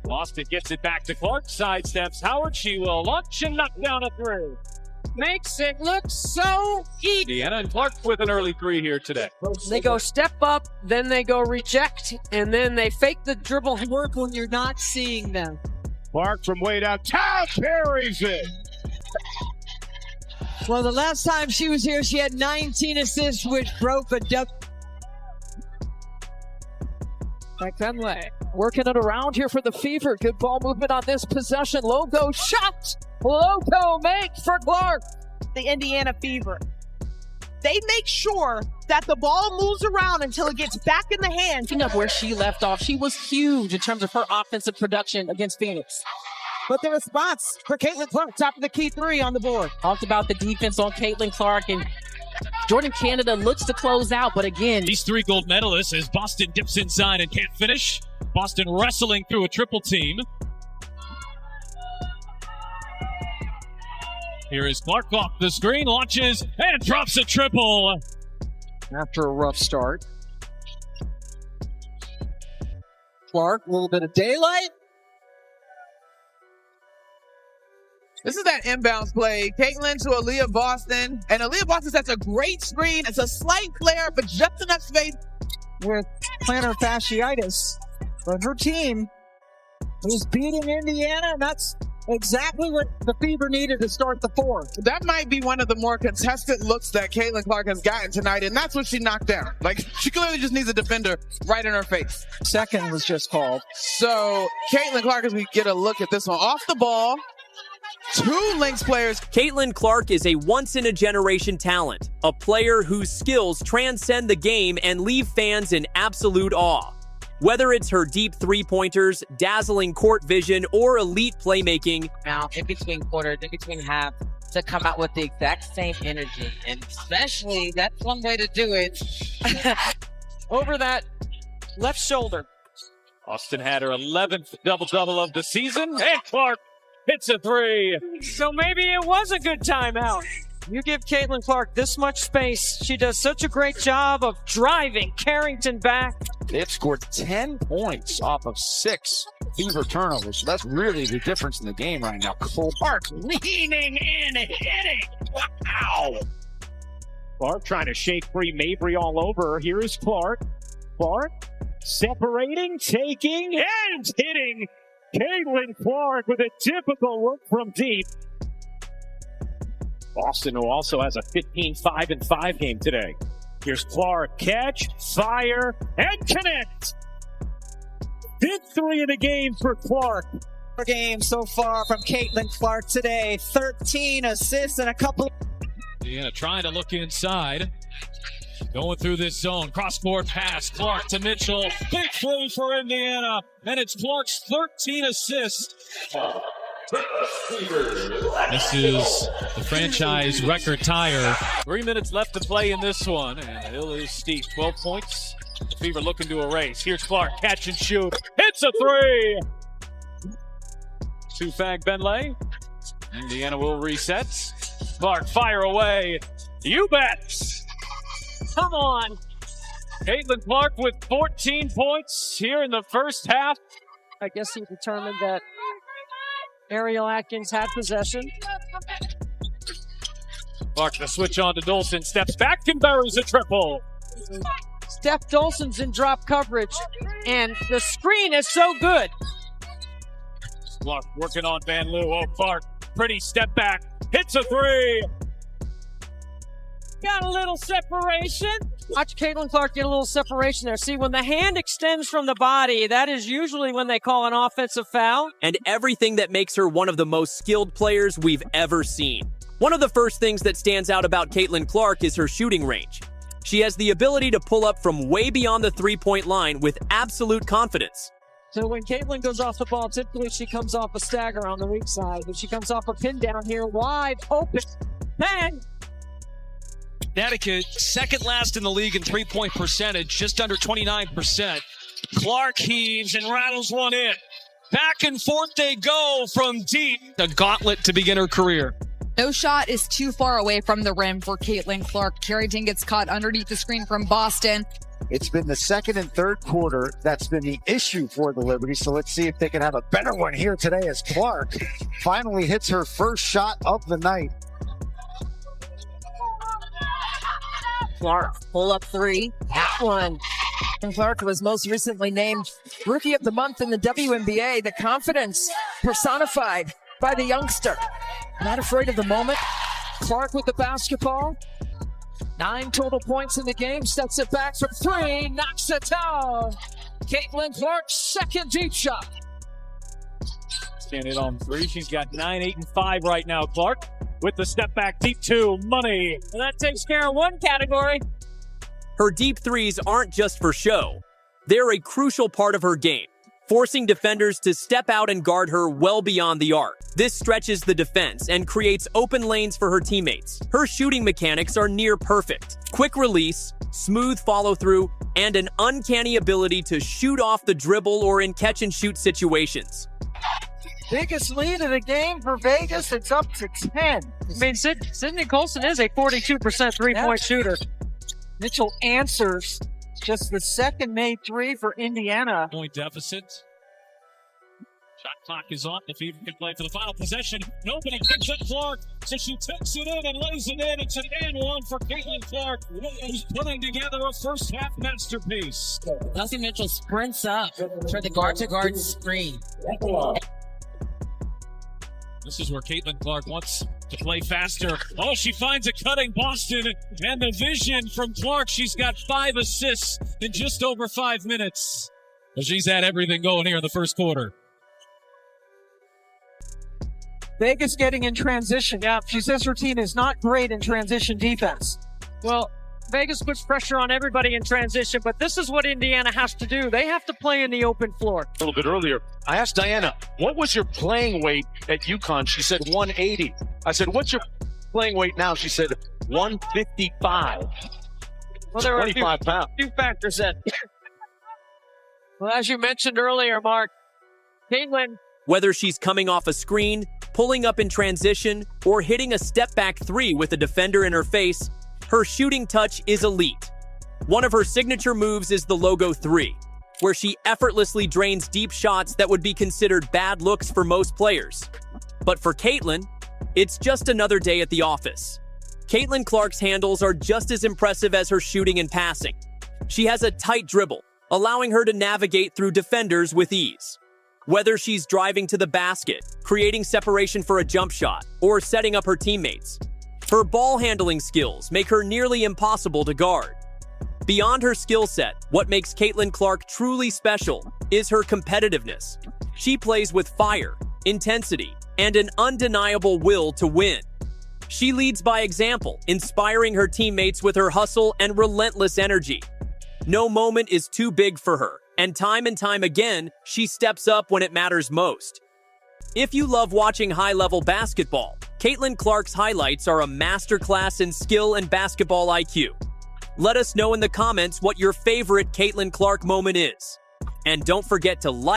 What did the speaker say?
Boston gets it back to Clark, sidesteps Howard. She will launch and knock down a three. Makes it look so easy. Indiana and Clark with an early three here today. They go step up, then they go reject, and then they fake the dribble. Work when you're not seeing them. Clark from way downtown parries it. Well, the last time she was here, she had 19 assists, which broke a Back Fenway, working it around here for the Fever. Good ball movement on this possession. Logo shot. Logo makes for Clark. The Indiana Fever. They make sure that the ball moves around until it gets back in the hands. Picking up where she left off, she was huge in terms of her offensive production against Phoenix. But the response for Caitlin Clark, top of the key three on the board. Talked about the defense on Caitlin Clark, and Jordan Canada looks to close out, but again, These three gold medalists as Boston dips inside and can't finish. Boston wrestling through a triple team. Here is Clark off the screen, launches, and drops a triple. after a rough start. Clark, a little bit of daylight. This is that inbounds play. Caitlin to Aaliyah Boston. And Aaliyah Boston sets a great screen. It's a slight flare, but just enough space. with plantar fasciitis. But her team is beating Indiana, and that's exactly what the Fever needed to start the fourth. That might be one of the more contested looks that Caitlin Clark has gotten tonight, and that's what she knocked down. Like, she clearly just needs a defender right in her face. Second was just called. So, Caitlin Clark, as we get a look at this one, off the ball, two Lynx players. Caitlin Clark is a once-in-a-generation talent, a player whose skills transcend the game and leave fans in absolute awe. Whether it's her deep three-pointers, dazzling court vision, or elite playmaking, now in between quarters, in between halves, to come out with the exact same energy. And especially, that's one way to do it. Over that left shoulder. Austin had her 11th double-double of the season, and Clark hits a three. So maybe it was a good timeout. You give Caitlin Clark this much space. She does such a great job of driving Carrington back. They've scored 10 points off of 6 Fever turnovers. So that's really the difference in the game right now. Clark leaning in and hitting. Wow. Clark trying to shake free Mabry all over her. Here is Clark. Clark separating, taking, and hitting. Caitlin Clark with a typical look from deep. Boston, who also has a 15-5-5 game today. Here's Clark, catch, fire, and connect. Big three of the game for Clark. Game so far from Caitlin Clark today. 13 assists and a couple. Indiana trying to look inside. Going through this zone. Cross-court pass. Clark to Mitchell. Big three for Indiana. And it's Clark's 13 assists. This is the franchise record tire. 3 minutes left to play in this one. And the hill is steep. 12 points. The Fever looking to erase. Here's Clark. Catch and shoot. Hits a three. Two-fag Benlay. Indiana will reset. Clark, fire away. You bet. Come on. Caitlin Clark with 14 points here in the first half. I guess he determined that Ariel Atkins had possession. Clark the switch on to Dolson. Steps back and buries a triple. Steph Dolson's in drop coverage, and the screen is so good. Clark working on Van Loo. Oh, Clark, pretty step back. Hits a three. Got a little separation. Watch Caitlin Clark get a little separation there. See, when the hand extends from the body, that is usually when they call an offensive foul. and everything that makes her one of the most skilled players we've ever seen. One of the first things that stands out about Caitlin Clark is her shooting range. She has the ability to pull up from way beyond the three-point line with absolute confidence. So when Caitlin goes off the ball, typically she comes off a stagger on the weak side, but she comes off a pin down here wide open. Bang! Connecticut, second last in the league in three-point percentage, just under 29%. Clark heaves and rattles one in. Back and forth they go from deep. A gauntlet to begin her career. No shot is too far away from the rim for Caitlin Clark. Carrington gets caught underneath the screen from Boston. It's been the second and third quarter that's been the issue for the Liberty. So let's see if they can have a better one here today as Clark finally hits her first shot of the night. Clark, pull up three, that one. And Clark was most recently named Rookie of the Month in the WNBA. The confidence personified by the youngster. Not afraid of the moment. Clark with the basketball. 9 total points in the game. Steps it back from three. Knocks it down. Caitlin Clark's second deep shot. Stand it on three. She's got 9, 8, and 5 right now. Clark with the step back deep two. Money. And that takes care of one category. Her deep threes aren't just for show. They're a crucial part of her game, forcing defenders to step out and guard her well beyond the arc. This stretches the defense and creates open lanes for her teammates. Her shooting mechanics are near perfect. Quick release, smooth follow-through, and an uncanny ability to shoot off the dribble or in catch-and-shoot situations. Biggest lead of the game for Vegas. It's up to 10. I mean, Sydney Colson is a 42% three-point shooter. Mitchell answers just the second made three for Indiana. Point deficit. Shot clock is on. The Fever can play for the final possession. Nobody picks up Clark, so she takes it in and lays it in. It's an and one for Caitlin Clark, who's putting together a first half masterpiece. Kelsey Mitchell sprints up for the guard-to-guard screen. This is where Caitlin Clark wants to play faster. Oh, she finds a cutting Boston, and the vision from Clark. She's got 5 assists in just over 5 minutes. Well, she's had everything going here in the first quarter. Vegas getting in transition. Yeah, she says her team is not great in transition defense. Well, Vegas puts pressure on everybody in transition, but this is what Indiana has to do. They have to play in the open floor. A little bit earlier, I asked Diana, what was your playing weight at UConn? She said 180. I said, what's your playing weight now? She said 155. Well, there were 25 pounds. Few factors in. Well, as you mentioned earlier, Mark, Caitlin. Whether she's coming off a screen, pulling up in transition, or hitting a step-back three with a defender in her face, her shooting touch is elite. One of her signature moves is the logo 3, where she effortlessly drains deep shots that would be considered bad looks for most players. But for Caitlin, it's just another day at the office. Caitlin Clark's handles are just as impressive as her shooting and passing. She has a tight dribble, allowing her to navigate through defenders with ease. Whether she's driving to the basket, creating separation for a jump shot, or setting up her teammates, her ball handling skills make her nearly impossible to guard. Beyond her skill set, what makes Caitlin Clark truly special is her competitiveness. She plays with fire, intensity, and an undeniable will to win. She leads by example, inspiring her teammates with her hustle and relentless energy. No moment is too big for her, and time again, she steps up when it matters most. If you love watching high-level basketball, Caitlin Clark's highlights are a masterclass in skill and basketball IQ. Let us know in the comments what your favorite Caitlin Clark moment is. And don't forget to like